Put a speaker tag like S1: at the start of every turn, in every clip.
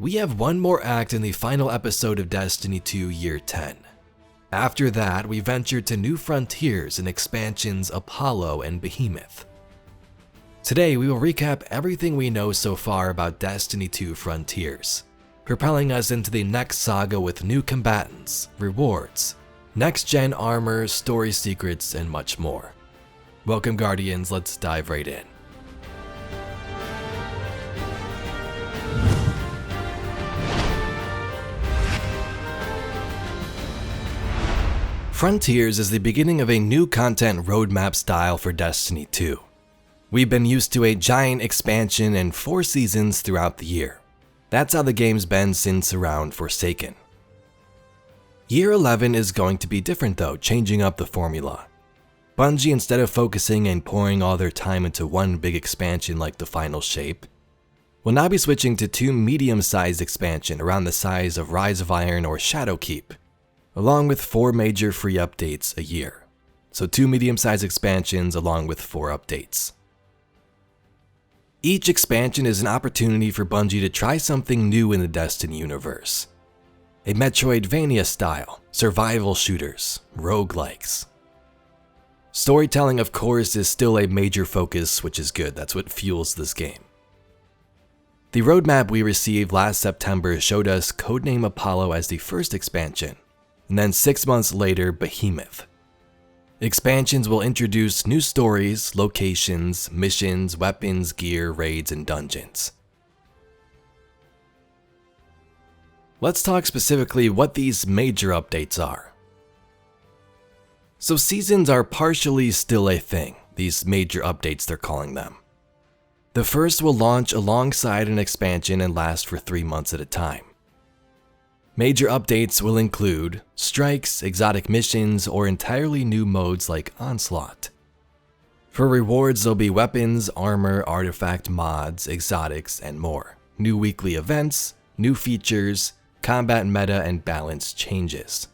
S1: We have one more act in the final episode of Destiny 2 Year 10. After that, we venture to new frontiers in expansions Apollo and Behemoth. Today, we will recap everything we know so far about Destiny 2 Frontiers, propelling us into the next saga with new combatants, rewards, next-gen armor, story secrets, and much more. Welcome, Guardians, let's dive right in. Frontiers is the beginning of a new content roadmap style for Destiny 2. We've been used to a giant expansion and 4 seasons throughout the year. That's how the game's been since around Forsaken. Year 11 is going to be different though, changing up the formula. Bungie, instead of focusing and pouring all their time into one big expansion like the Final Shape, will now be switching to 2 medium-sized expansions around the size of Rise of Iron or Shadowkeep, along with 4 major free updates a year. So 2 medium-sized expansions along with 4 updates. Each expansion is an opportunity for Bungie to try something new in the Destiny universe. A Metroidvania style, survival shooters, roguelikes. Storytelling, of course, is still a major focus, which is good. That's what fuels this game. The roadmap we received last September showed us Codename Apollo as the first expansion, and then 6 months later, Behemoth. Expansions will introduce new stories, locations, missions, weapons, gear, raids, and dungeons. Let's talk specifically what these major updates are. So seasons are partially still a thing, these major updates they're calling them. The first will launch alongside an expansion and last for 3 months at a time. Major updates will include strikes, exotic missions, or entirely new modes like Onslaught. For rewards, there'll be weapons, armor, artifact mods, exotics, and more. New weekly events, new features, combat meta, and balance changes.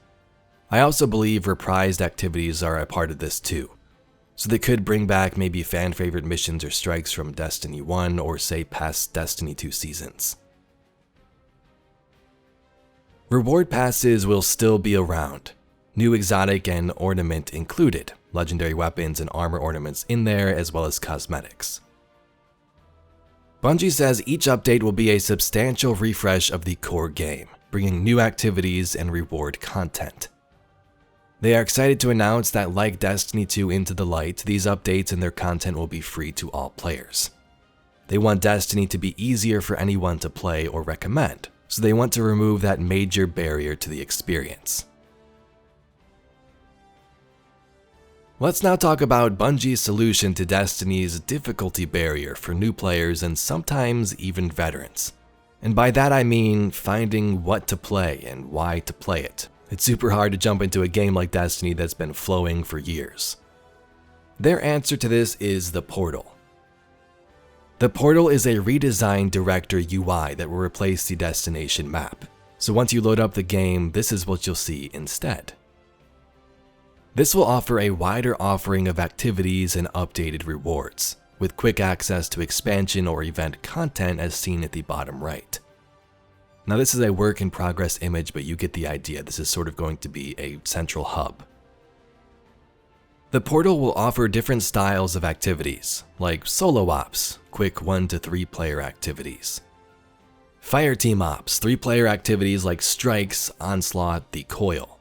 S1: I also believe reprised activities are a part of this too, so they could bring back maybe fan-favorite missions or strikes from Destiny 1 or say past Destiny 2 seasons. Reward passes will still be around, new exotic and ornament included, legendary weapons and armor ornaments in there as well as cosmetics. Bungie says each update will be a substantial refresh of the core game, bringing new activities and reward content. They are excited to announce that like Destiny 2 Into the Light, these updates and their content will be free to all players. They want Destiny to be easier for anyone to play or recommend, so they want to remove that major barrier to the experience. Let's now talk about Bungie's solution to Destiny's difficulty barrier for new players and sometimes even veterans. And by that I mean finding what to play and why to play it. It's super hard to jump into a game like Destiny that's been flowing for years. Their answer to this is the Portal. The Portal is a redesigned director UI that will replace the destination map. So once you load up the game, this is what you'll see instead. This will offer a wider offering of activities and updated rewards, with quick access to expansion or event content as seen at the bottom right. Now this is a work in progress image, but you get the idea. This is sort of going to be a central hub. The Portal will offer different styles of activities, like solo ops, quick 1 to 3 player activities. Fireteam ops, 3-player activities like strikes, onslaught, the coil.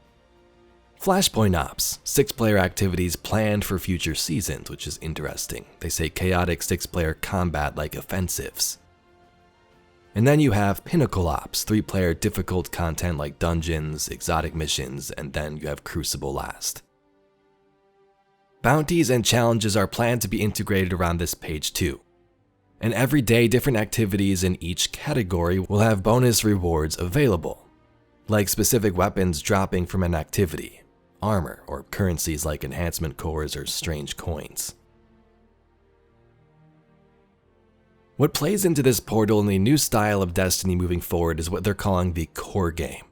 S1: Flashpoint ops, 6-player activities planned for future seasons, which is interesting. They say chaotic 6-player combat like offensives. And then you have Pinnacle Ops, 3-player difficult content like dungeons, exotic missions, and then you have Crucible last. Bounties and challenges are planned to be integrated around this page too. And every day different activities in each category will have bonus rewards available, like specific weapons dropping from an activity, armor, or currencies like enhancement cores or strange coins. What plays into this portal and the new style of Destiny moving forward is what they're calling the core game.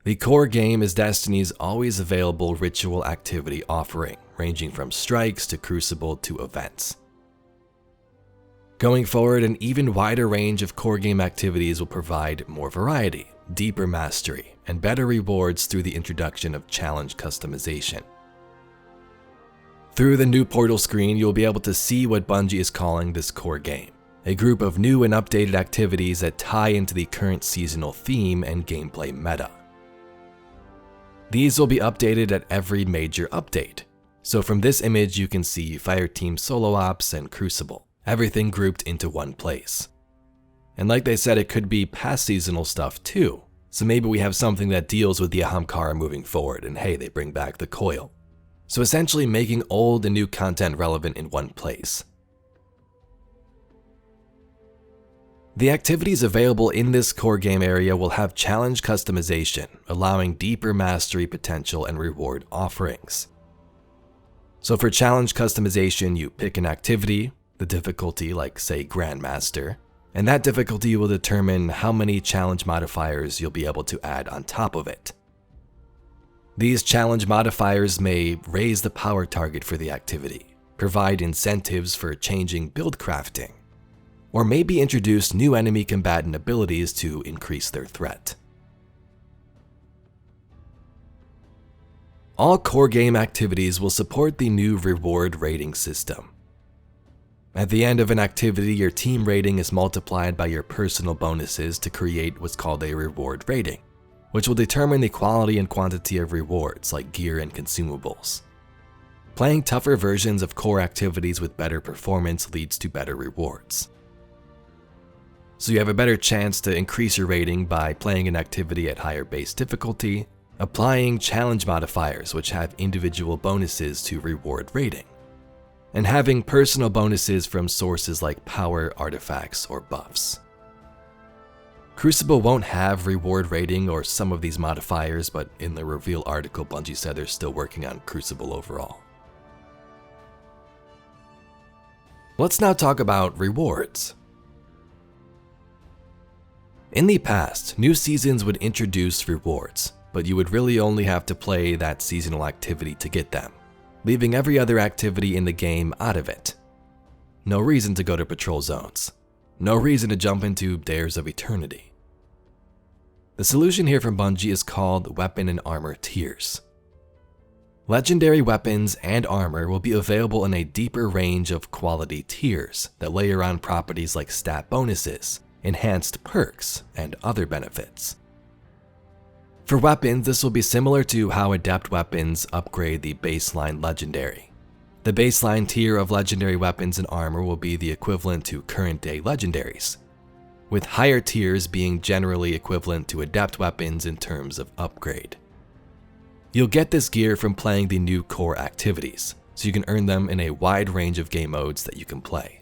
S1: The core game is Destiny's always available ritual activity offering, ranging from strikes to Crucible to events. Going forward, an even wider range of core game activities will provide more variety, deeper mastery, and better rewards through the introduction of challenge customization. Through the new portal screen, you'll be able to see what Bungie is calling this core game, a group of new and updated activities that tie into the current seasonal theme and gameplay meta. These will be updated at every major update. So from this image, you can see Fireteam Solo Ops and Crucible, everything grouped into one place. And like they said, it could be past seasonal stuff too. So maybe we have something that deals with the Ahamkara moving forward, and hey, they bring back the coil. So essentially making old and new content relevant in one place. The activities available in this core game area will have challenge customization, allowing deeper mastery potential and reward offerings. So for challenge customization, you pick an activity, the difficulty like say Grandmaster, and that difficulty will determine how many challenge modifiers you'll be able to add on top of it. These challenge modifiers may raise the power target for the activity, provide incentives for changing build crafting, or maybe introduce new enemy combatant abilities to increase their threat. All core game activities will support the new reward rating system. At the end of an activity, your team rating is multiplied by your personal bonuses to create what's called a reward rating, which will determine the quality and quantity of rewards like gear and consumables. Playing tougher versions of core activities with better performance leads to better rewards. So you have a better chance to increase your rating by playing an activity at higher base difficulty, applying challenge modifiers which have individual bonuses to reward rating, and having personal bonuses from sources like power, artifacts, or buffs. Crucible won't have reward rating or some of these modifiers, but in the reveal article, Bungie said they're still working on Crucible overall. Let's now talk about rewards. In the past, new seasons would introduce rewards, but you would really only have to play that seasonal activity to get them, leaving every other activity in the game out of it. No reason to go to patrol zones. No reason to jump into Dares of Eternity. The solution here from Bungie is called Weapon and Armor Tiers. Legendary weapons and armor will be available in a deeper range of quality tiers that layer on properties like stat bonuses, enhanced perks, and other benefits. For weapons, this will be similar to how adept weapons upgrade the baseline legendary. The baseline tier of legendary weapons and armor will be the equivalent to current day legendaries, with higher tiers being generally equivalent to adept weapons in terms of upgrade. You'll get this gear from playing the new core activities, so you can earn them in a wide range of game modes that you can play.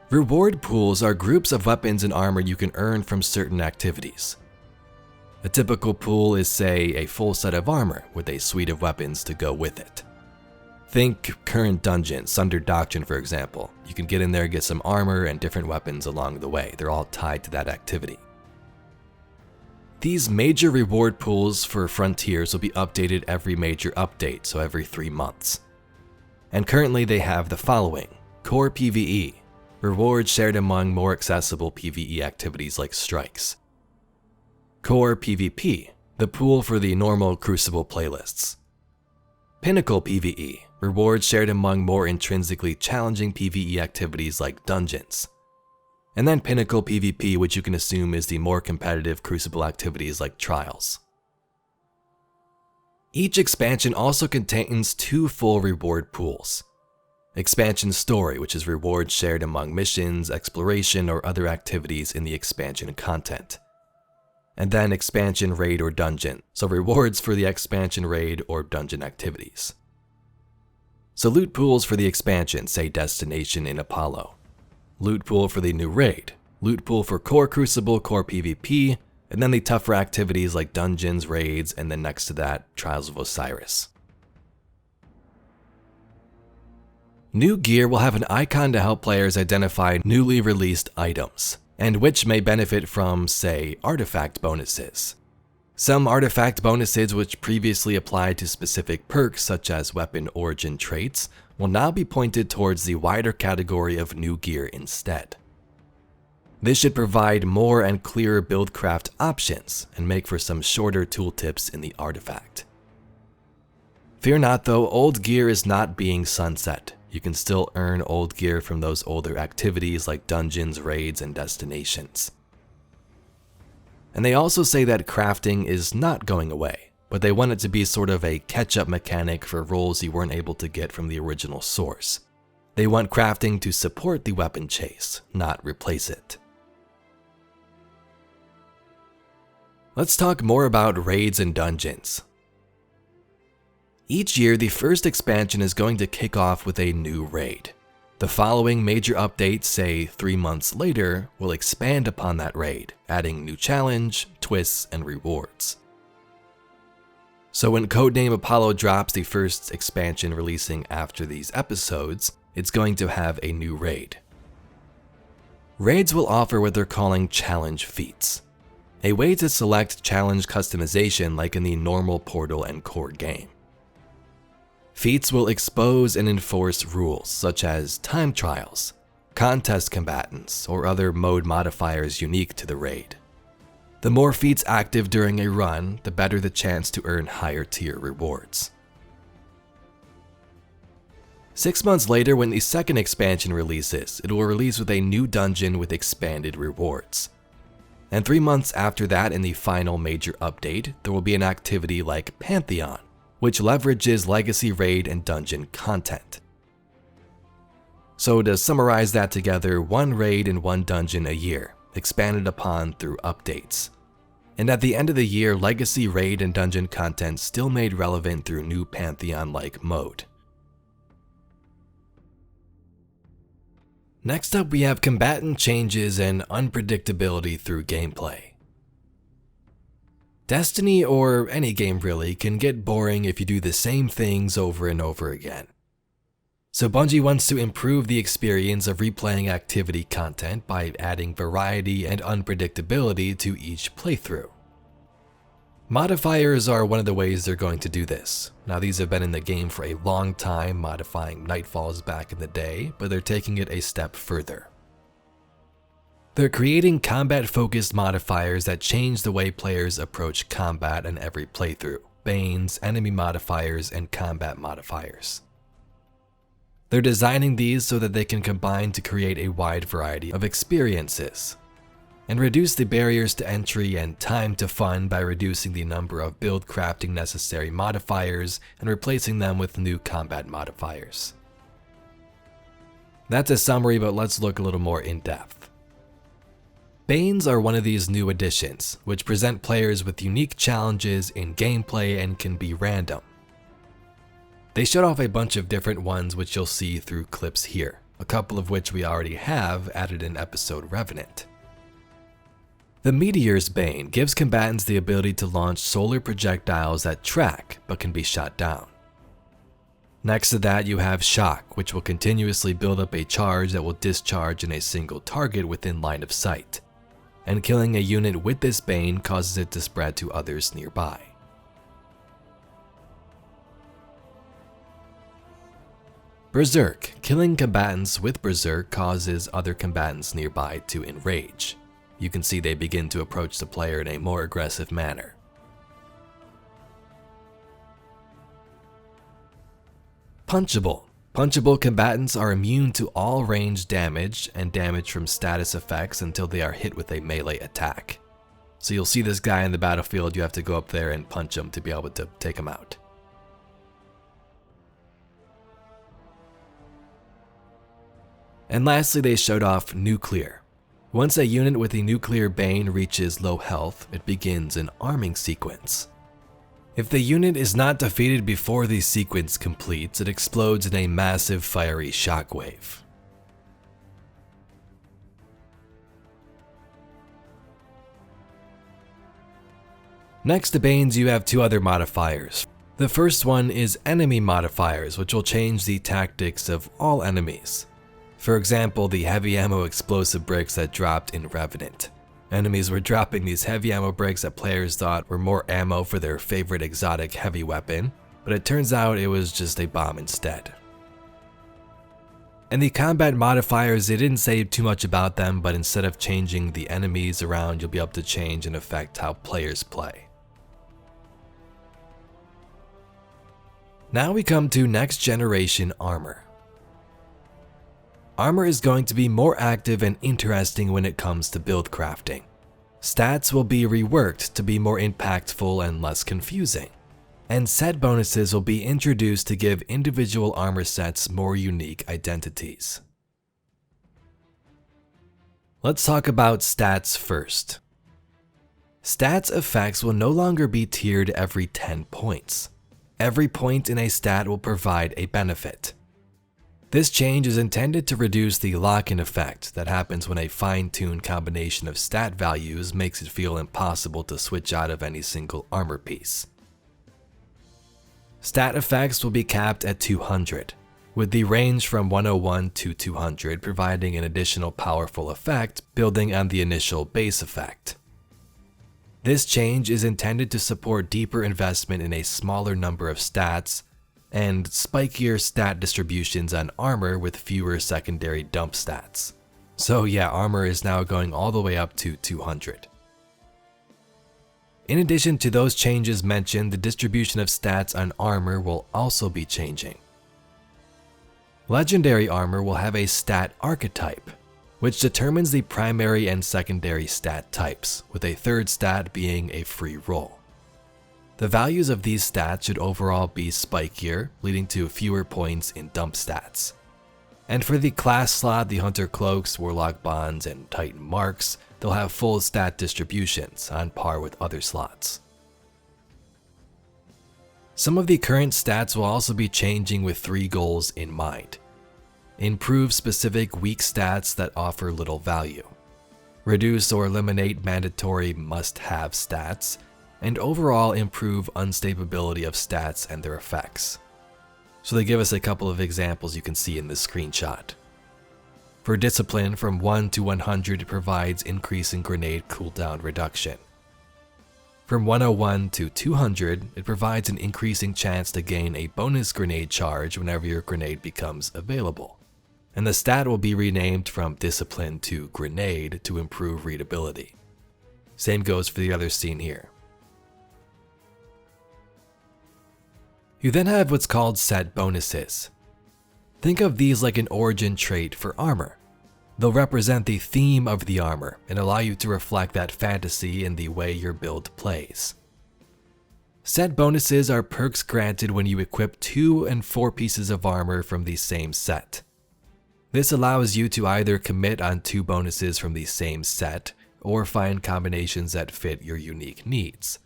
S1: Reward pools are groups of weapons and armor you can earn from certain activities. A typical pool is, say, a full set of armor with a suite of weapons to go with it. Think current dungeon, Sunder Doctrine for example. You can get in there, get some armor and different weapons along the way. They're all tied to that activity. These major reward pools for Frontiers will be updated every major update, so every 3 months. And currently they have the following: Core PvE, rewards shared among more accessible PvE activities like strikes. Core PvP, the pool for the normal Crucible playlists. Pinnacle PvE, rewards shared among more intrinsically challenging PvE activities like dungeons. And then Pinnacle PvP, which you can assume is the more competitive Crucible activities like trials. Each expansion also contains 2 full reward pools. Expansion Story, which is rewards shared among missions, exploration, or other activities in the expansion content. And then Expansion Raid or Dungeon, so rewards for the expansion raid or dungeon activities. So loot pools for the expansion, say Destination in Apollo. Loot pool for the new raid, loot pool for core Crucible, core PvP, and then the tougher activities like dungeons, raids, and then next to that, Trials of Osiris. New gear will have an icon to help players identify newly released items, and which may benefit from, say, artifact bonuses. Some artifact bonuses which previously applied to specific perks such as weapon origin traits will now be pointed towards the wider category of new gear instead. This should provide more and clearer buildcraft options and make for some shorter tooltips in the artifact. Fear not though, old gear is not being sunset. You can still earn old gear from those older activities like dungeons, raids, and destinations. And they also say that crafting is not going away, but they want it to be sort of a catch-up mechanic for roles you weren't able to get from the original source. They want crafting to support the weapon chase, not replace it. Let's talk more about raids and dungeons. Each year, the first expansion is going to kick off with a new raid. The following major updates, say 3 months later, will expand upon that raid, adding new challenge, twists, and rewards. So when Codename Apollo drops the first expansion releasing after these episodes, it's going to have a new raid. Raids will offer what they're calling challenge feats, a way to select challenge customization like in the normal Portal and core game. Feats will expose and enforce rules such as time trials, contest combatants, or other mode modifiers unique to the raid. The more feats active during a run, the better the chance to earn higher tier rewards. 6 months later, when the second expansion releases, it will release with a new dungeon with expanded rewards. And 3 months after that, in the final major update, there will be an activity like Pantheon, which leverages legacy raid and dungeon content. So to summarize that together, 1 raid and 1 dungeon a year, expanded upon through updates. And at the end of the year, legacy raid and dungeon content still made relevant through new Pantheon-like mode. Next up, we have combatant changes and unpredictability through gameplay. Destiny, or any game really, can get boring if you do the same things over and over again. So Bungie wants to improve the experience of replaying activity content by adding variety and unpredictability to each playthrough. Modifiers are one of the ways they're going to do this. Now these have been in the game for a long time, modifying Nightfalls back in the day, but they're taking it a step further. They're creating combat-focused modifiers that change the way players approach combat in every playthrough: Banes, enemy modifiers, and combat modifiers. They're designing these so that they can combine to create a wide variety of experiences, and reduce the barriers to entry and time to fun by reducing the number of build crafting necessary modifiers and replacing them with new combat modifiers. That's a summary, but let's look a little more in depth. Banes are one of these new additions, which present players with unique challenges in gameplay and can be random. They showed off a bunch of different ones which you'll see through clips here, a couple of which we already have added in episode Revenant. The Meteor's Bane gives combatants the ability to launch solar projectiles that track but can be shot down. Next to that, you have Shock, which will continuously build up a charge that will discharge in a single target within line of sight, and killing a unit with this Bane causes it to spread to others nearby. Berserk. Killing combatants with Berserk causes other combatants nearby to enrage. You can see they begin to approach the player in a more aggressive manner. Punchable. Punchable combatants are immune to all range damage and damage from status effects until they are hit with a melee attack. So you'll see this guy in the battlefield, you have to go up there and punch him to be able to take him out. And lastly, they showed off Nuclear. Once a unit with a Nuclear Bane reaches low health, it begins an arming sequence. If the unit is not defeated before the sequence completes, it explodes in a massive fiery shockwave. Next to Banes, you have 2 other modifiers. The first one is enemy modifiers, which will change the tactics of all enemies. For example, the heavy ammo explosive bricks that dropped in Revenant. Enemies were dropping these heavy ammo bricks that players thought were more ammo for their favorite exotic heavy weapon, but it turns out it was just a bomb instead. And the combat modifiers, they didn't say too much about them, but instead of changing the enemies around, you'll be able to change and affect how players play. Now we come to next generation armor. Armor is going to be more active and interesting when it comes to build crafting. Stats will be reworked to be more impactful and less confusing. And set bonuses will be introduced to give individual armor sets more unique identities. Let's talk about stats first. Stats effects will no longer be tiered every 10 points. Every point in a stat will provide a benefit. This change is intended to reduce the lock-in effect that happens when a fine-tuned combination of stat values makes it feel impossible to switch out of any single armor piece. Stat effects will be capped at 200, with the range from 101 to 200 providing an additional powerful effect building on the initial base effect. This change is intended to support deeper investment in a smaller number of stats and spikier stat distributions on armor with fewer secondary dump stats. So yeah, armor is now going all the way up to 200. In addition to those changes mentioned, the distribution of stats on armor will also be changing. Legendary armor will have a stat archetype, which determines the primary and secondary stat types, with a third stat being a free roll. The values of these stats should overall be spikier, leading to fewer points in dump stats. And for the class slot, the Hunter Cloaks, Warlock Bonds, and Titan Marks, they'll have full stat distributions on par with other slots. Some of the current stats will also be changing with 3 goals in mind. Improve specific weak stats that offer little value. Reduce or eliminate mandatory must-have stats, and overall improve unstability of stats and their effects. So they give us a couple of examples you can see in this screenshot. For Discipline, from 1 to 100 it provides increasing grenade cooldown reduction. From 101 to 200, it provides an increasing chance to gain a bonus grenade charge whenever your grenade becomes available. And the stat will be renamed from Discipline to Grenade to improve readability. Same goes for the other scene here. You then have what's called set bonuses. Think of these like an origin trait for armor. They'll represent the theme of the armor and allow you to reflect that fantasy in the way your build plays. Set bonuses are perks granted when you equip 2 and 4 pieces of armor from the same set. This allows you to either commit on 2 bonuses from the same set or find combinations that fit your unique needs.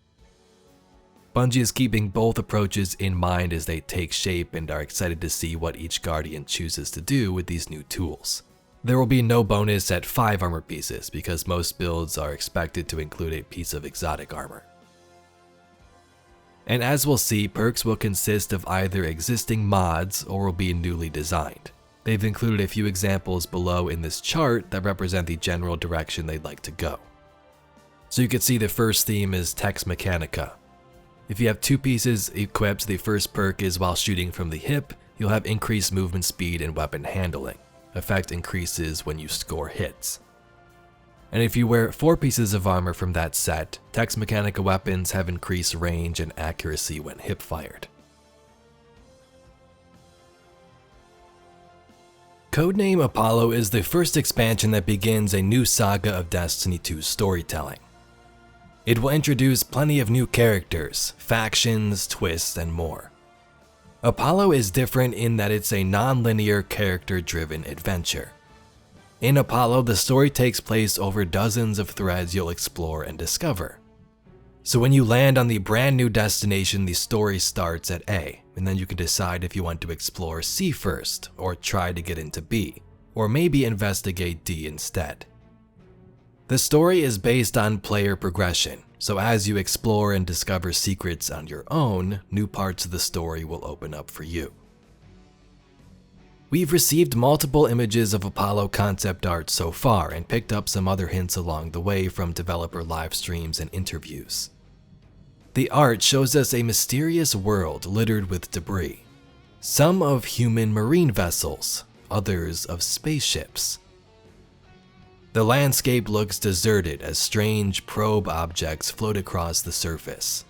S1: Bungie is keeping both approaches in mind as they take shape and are excited to see what each Guardian chooses to do with these new tools. There will be no bonus at 5 armor pieces because most builds are expected to include a piece of exotic armor. And as we'll see, perks will consist of either existing mods or will be newly designed. They've included a few examples below in this chart that represent the general direction they'd like to go. So you can see the first theme is Tex Mechanica. If you have 2 pieces equipped, the first perk is while shooting from the hip, you'll have increased movement speed and weapon handling. Effect increases when you score hits. And if you wear 4 pieces of armor from that set, Tex Mechanica weapons have increased range and accuracy when hip fired. Codename Apollo is the first expansion that begins a new saga of Destiny 2's storytelling. It will introduce plenty of new characters, factions, twists, and more. Apollo is different in that it's a non-linear, character-driven adventure. In Apollo, the story takes place over dozens of threads you'll explore and discover. So when you land on the brand new destination, the story starts at A, and then you can decide if you want to explore C first, or try to get into B, or maybe investigate D instead. The story is based on player progression, so as you explore and discover secrets on your own, new parts of the story will open up for you. We've received multiple images of Apollo concept art so far and picked up some other hints along the way from developer live streams and interviews. The art shows us a mysterious world littered with debris. Some of human marine vessels, others of spaceships. The landscape looks deserted as strange probe objects float across the surface.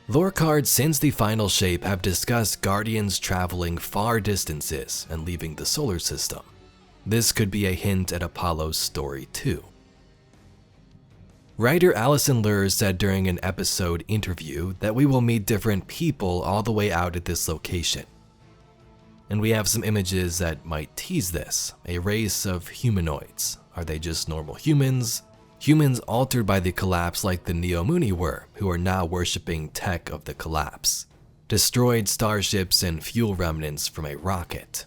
S1: Lore cards since the final shape have discussed Guardians traveling far distances and leaving the solar system. This could be a hint at Apollo's story too. Writer Allison Luhr said during an episode interview that we will meet different people all the way out at this location. And we have some images that might tease this. A race of humanoids. Are they just normal humans? Humans altered by the collapse like the Neomuni were, who are now worshipping tech of the collapse. Destroyed starships and fuel remnants from a rocket.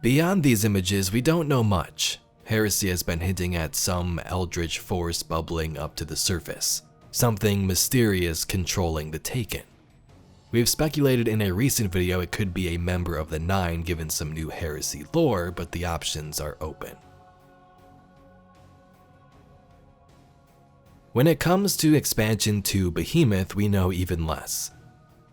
S1: Beyond these images, we don't know much. Heresy has been hinting at some eldritch force bubbling up to the surface, something mysterious controlling the Taken. We've speculated in a recent video it could be a member of the Nine given some new Heresy lore, but the options are open. When it comes to expansion to Behemoth, we know even less.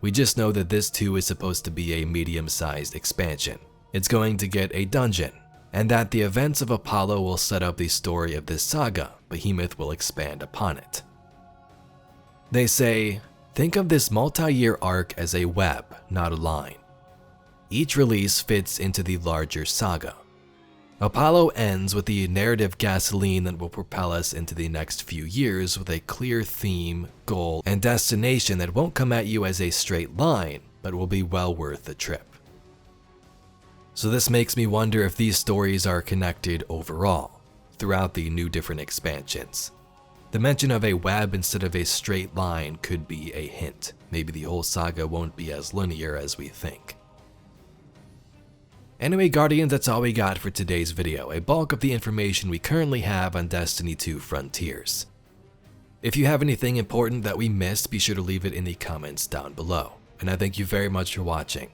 S1: We just know that this too is supposed to be a medium-sized expansion. It's going to get a dungeon, and that the events of Apollo will set up the story of this saga. Behemoth will expand upon it. They say, think of this multi-year arc as a web, not a line. Each release fits into the larger saga. Apollo ends with the narrative gasoline that will propel us into the next few years with a clear theme, goal, and destination that won't come at you as a straight line, but will be well worth the trip. So this makes me wonder if these stories are connected overall, throughout the new different expansions. The mention of a web instead of a straight line could be a hint. Maybe the whole saga won't be as linear as we think. Anyway, Guardians, that's all we got for today's video, a bulk of the information we currently have on Destiny 2 Frontiers. If you have anything important that we missed, be sure to leave it in the comments down below. And I thank you very much for watching.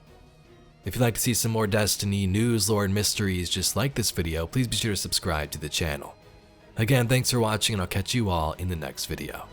S1: If you'd like to see some more Destiny news, lore, and mysteries just like this video, please be sure to subscribe to the channel. Again, thanks for watching, and I'll catch you all in the next video.